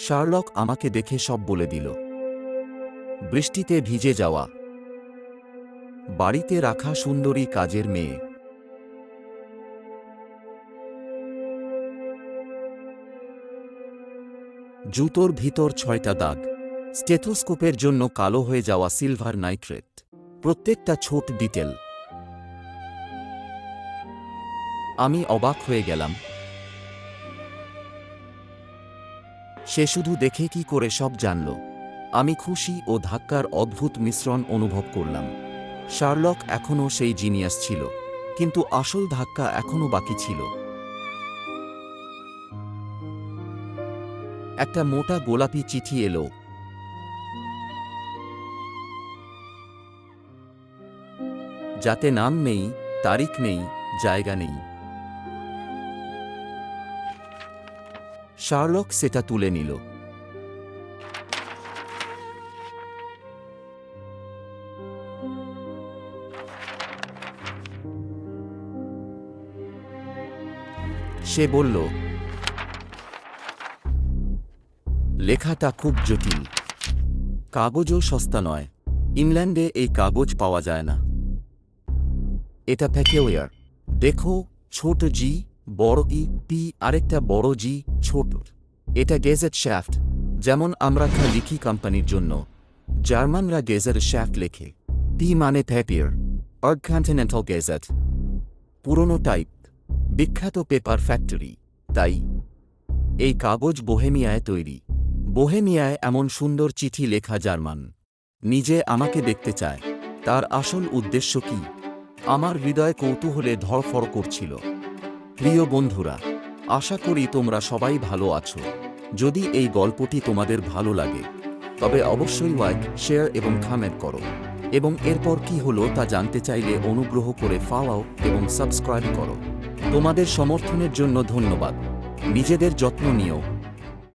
Sherlock আমাকে দেখে সব বলে দিল। বৃষ্টিতে ভিজে যাওয়া, বাড়িতে রাখা সুন্দরী কাজের মেয়ে, জুতোর ভিতর 6টা দাগ, স্টেথোস্কোপের জন্য কালো হয়ে যাওয়া সিলভার নাইট্রেট, প্রত্যেকটা ছোট ডিটেল। আমি অবাক হয়ে গেলাম। সে শুধু দেখে কি করে সব জানল? আমি খুশি ও ধাক্কার অদ্ভুত মিশ্রণ অনুভব করলাম। শার্লক এখনও সেই জিনিয়াস ছিল, কিন্তু আসল ধাক্কা এখনও বাকি ছিল। একটা মোটা গোলাপি চিঠি এলো। যাতে নাম নেই, তারিখ নেই, জায়গা নেই। শার্লক সেটা তুলে নিল। সে বলল, লেখাটা খুব জটিল। কাগজও সস্তা নয়। ইংল্যান্ডে এই কাগজ পাওয়া যায় না। এটা প্যাকেওয়ার। দেখো, ছোট জি, বড় ই, পি, আরেকটা বড় জি, ছোট। এটা গেজেট শ্যাফট, যেমন আমরা লিখি কোম্পানির জন্য। জার্মানরা গেজেট শ্যাফট লেখে। পি মানে প্যাপিয়ার, কন্টিনেন্টাল গেজেট, পুরনো টাইপ, বিখ্যাত পেপার ফ্যাক্টরি। তাই এই কাগজ বোহেমিয়ায় তৈরি। বোহেমিয়ায় এমন সুন্দর চিঠি লেখা জার্মান নিজে আমাকে দেখতে চায়। তার আসল উদ্দেশ্য কি? আমার হৃদয় কৌতূহলে ধড়ফড় করছিল। প্রিয় বন্ধুরা, আশা করি তোমরা সবাই ভালো আছো। যদি এই গল্পটি তোমাদের ভালো লাগে, তবে অবশ্যই লাইক, শেয়ার এবং কমেন্ট করো। এবং এরপর কি হলো তা জানতে চাইলে অনুগ্রহ করে ফলো এবং সাবস্ক্রাইব করো। তোমাদের সমর্থনের জন্য ধন্যবাদ। নিজেদের যত্ন নিও।